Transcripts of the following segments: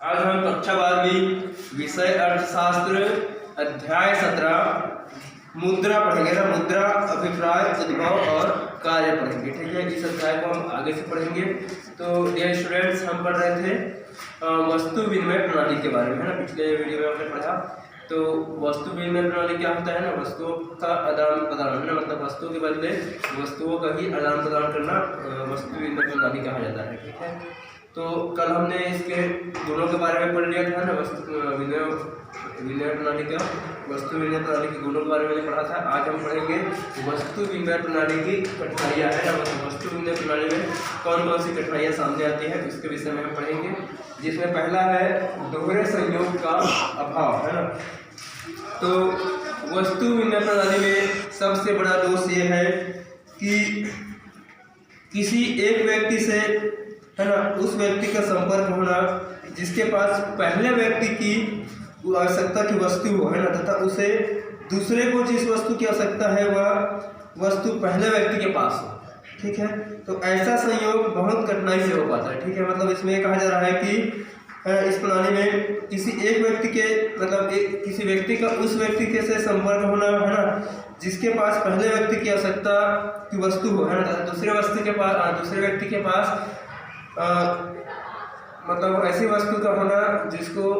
आज हम कक्षा 12वीं विषय अर्थशास्त्र अध्याय 17 मुद्रा पढ़ेंगे ना। मुद्रा, अभिप्राय, उद्भव और कार्य पढ़ेंगे। ठीक है, इस अध्याय को हम आगे से पढ़ेंगे। तो डियर स्टूडेंट्स, हम पढ़ रहे थे वस्तु विनिमय प्रणाली के बारे में, है ना। पिछले वीडियो में हमने पढ़ा। तो वस्तु विनिमय प्रणाली क्या होता है ना, वस्तुओं का आदान प्रदान, है ना। मतलब वस्तुओं के बदले वस्तुओं का ही आदान प्रदान करना वस्तु विनिमय प्रणाली कहा जाता है। ठीक है, तो कल हमने इसके गुणों के बारे में पढ़ लिया था ना, वस्तु विनिमय प्रणाली का, वस्तु विनिमय प्रणाली के गुणों के बारे में पढ़ा था। आज हम पढ़ेंगे वस्तु विनिमय प्रणाली की कठिनाइयाँ, है ना। वस्तु विनिमय प्रणाली में कौन कौन सी कठिनाइयाँ सामने आती है उसके विषय में हम पढ़ेंगे, जिसमें पहला है दोहरे संयोग का अभाव, है ना। तो वस्तु विनिमय प्रणाली में सबसे बड़ा दोष ये है कि किसी एक व्यक्ति से, है ना, उस व्यक्ति का संपर्क होना जिसके पास पहले व्यक्ति की आवश्यकता की वस्तु हो, है ना, तथा उसे दूसरे को जिस वस्तु की आवश्यकता है वह वस्तु पहले व्यक्ति के पास हो। ठीक है, तो ऐसा संयोग बहुत कठिनाई से हो पाता है। ठीक है, मतलब इसमें कहा जा रहा है कि इस प्रणाली में किसी एक व्यक्ति के, मतलब किसी व्यक्ति का उस व्यक्ति के से संपर्क होना, है ना, जिसके पास पहले व्यक्ति की आवश्यकता की वस्तु हो, है ना, दूसरे व्यक्ति के पास मतलब ऐसी वस्तु का होना जिसको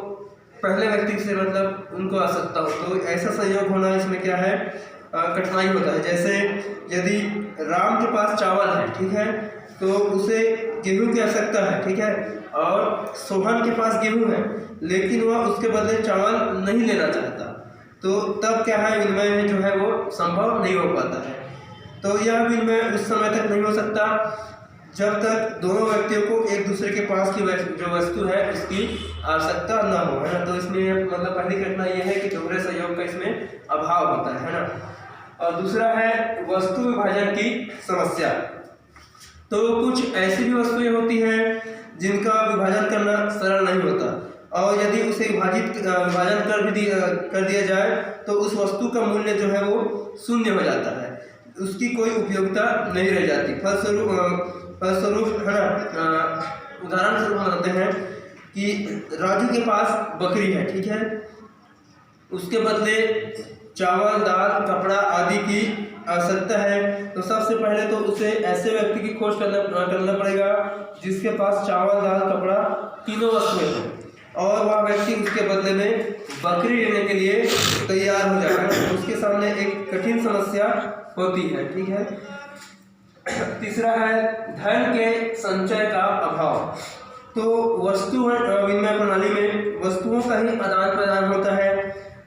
पहले व्यक्ति से मतलब उनको आवश्यकता हो। तो ऐसा संयोग होना इसमें क्या है, कठिनाई होता है। जैसे यदि राम के पास चावल है, ठीक है, तो उसे गेहूं की आवश्यकता है, ठीक है, और सोहन के पास गेहूं है लेकिन वह उसके बदले चावल नहीं लेना चाहता, तो तब क्या है, विनिमय जो है वो संभव नहीं हो पाता है। तो यह विनिमय उस समय तक नहीं हो सकता जब तक दोनों व्यक्तियों को एक दूसरे के पास की जो वस्तु है उसकी आवश्यकता न हो, है ना। तो इसमें मतलब पहली घटना यह है कि दोहरे संयोग का इसमें अभाव होता है ना। और दूसरा है वस्तु विभाजन की समस्या। तो कुछ ऐसी भी वस्तुएं होती हैं जिनका विभाजन करना सरल नहीं होता, और यदि उसे विभाजन कर दिया जाए तो उस वस्तु का मूल्य जो है वो शून्य हो जाता है, उसकी कोई उपयोगिता नहीं रह जाती। फलस्वरूप, है ना, उदाहरण स्वरूप मानते हैं कि राजू के पास बकरी है, ठीक है, उसके बदले चावल, दाल, कपड़ा आदि की आवश्यकता है। तो सबसे पहले तो उसे ऐसे व्यक्ति की खोज करना पड़ेगा जिसके पास चावल, दाल, कपड़ा तीनों वस्तुएं हैं, और वह व्यक्ति उसके बदले में बकरी लेने के लिए तैयार हो जाएगा। तो उसके सामने एक कठिन समस्या होती है। ठीक है, तीसरा है धन के संचय का अभाव। तो वस्तु विनिमय प्रणाली में वस्तुओं का ही आदान प्रदान होता है।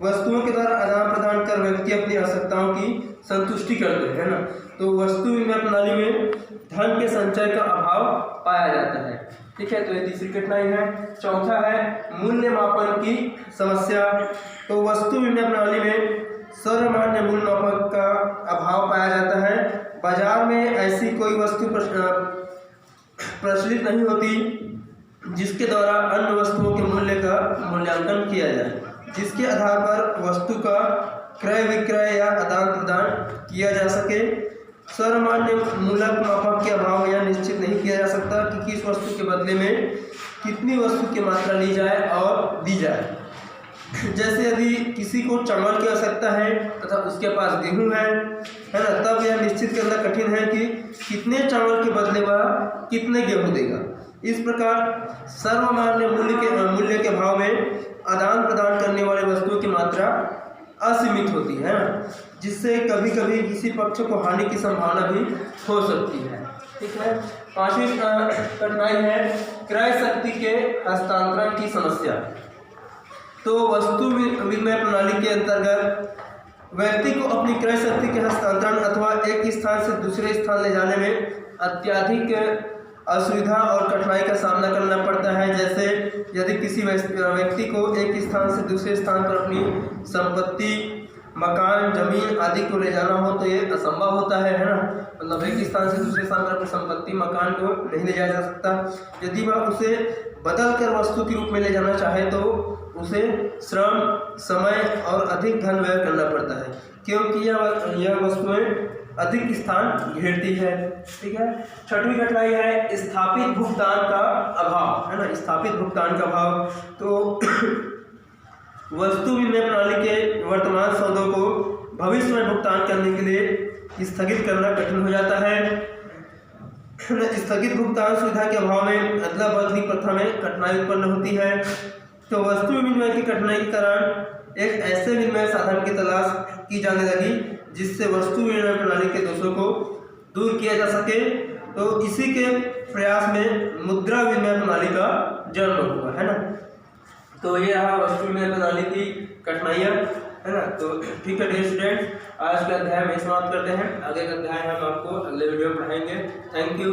वस्तुओं के द्वारा आदान प्रदान कर व्यक्ति अपनी आवश्यकताओं की संतुष्टि करते हैं, है ना। तो वस्तु विनिमय प्रणाली में धन के संचय का अभाव पाया जाता है। ठीक है, तो ये तीसरी कठिनाई है। चौथा है मूल्य मापन की समस्या। तो वस्तु विनिमय प्रणाली में सर्वमान्य मूल्य मापक का अभाव पाया जाता है। बाजार में ऐसी कोई वस्तु प्रचलित नहीं होती जिसके द्वारा अन्य वस्तुओं के मूल्य का मूल्यांकन किया जाए, जिसके आधार पर वस्तु का क्रय विक्रय या आदान प्रदान किया जा सके। सर्वमान्य मूलक मापक के अभाव में यह निश्चित नहीं किया जा सकता कि किस वस्तु के बदले में कितनी वस्तु की मात्रा ली जाए और दी जाए। जैसे यदि किसी को चावल की आवश्यकता है तथा उसके पास गेहूं है ना, तब यह निश्चित करना कठिन है कि कितने चावल के बदले वह कितने गेहूं देगा। इस प्रकार सर्वमान्य मूल्य के भाव में आदान प्रदान करने वाली वस्तुओं की मात्रा असीमित होती है, जिससे कभी कभी किसी पक्ष को हानि की संभावना भी हो सकती है। ठीक है, पांचवी कठिनाई है क्रय शक्ति के हस्तांतरण की समस्या। तो वस्तु विनिमय प्रणाली के अंतर्गत व्यक्ति को अपनी क्रय शक्ति के हस्तांतरण अथवा एक स्थान से दूसरे स्थान ले जाने में अत्यधिक असुविधा और कठिनाई का सामना करना पड़ता है। जैसे यदि किसी व्यक्ति को एक स्थान से दूसरे स्थान पर अपनी संपत्ति, मकान, जमीन आदि को ले जाना हो तो ये असंभव होता है ना। मतलब एक स्थान से दूसरे स्थान पर अपनी संपत्ति, मकान को नहीं ले जाया जा सकता। यदि वह उसे बदल कर वस्तु के रूप में ले जाना चाहे तो उसे श्रम, समय और अधिक धन व्यय करना पड़ता है, क्योंकि यह वस्तुएं अधिक स्थान घेरती है। ठीक है। छठवीं कठिनाई है स्थापित भुगतान का अभाव, है ना, स्थापित भुगतान का अभाव। तो वस्तु विनिमय प्रणाली के वर्तमान सौदों को भविष्य में भुगतान करने के लिए स्थगित करना कठिन हो जाता है। स्थगित भुगतान सुविधा के अभाव में अदला बदली प्रथा में कठिनाई उत्पन्न होती है। तो वस्तु विनिमय की कठिनाई के कारण एक ऐसे विनिमय साधन की तलाश की जाने लगी जिससे वस्तु विनिमय प्रणाली के दोषों को दूर किया जा सके। तो इसी के प्रयास में मुद्रा विनिमय प्रणाली का जन्म हुआ, है ना। तो ये रहा वस्तु विनिमय प्रणाली की कठिनाइयाँ, है ना। तो ठीक है डियर स्टूडेंट, आज का अध्याय में समाप्त करते हैं। आगे का अध्याय हम आपको अगले वीडियो में पढ़ाएंगे। Thank you.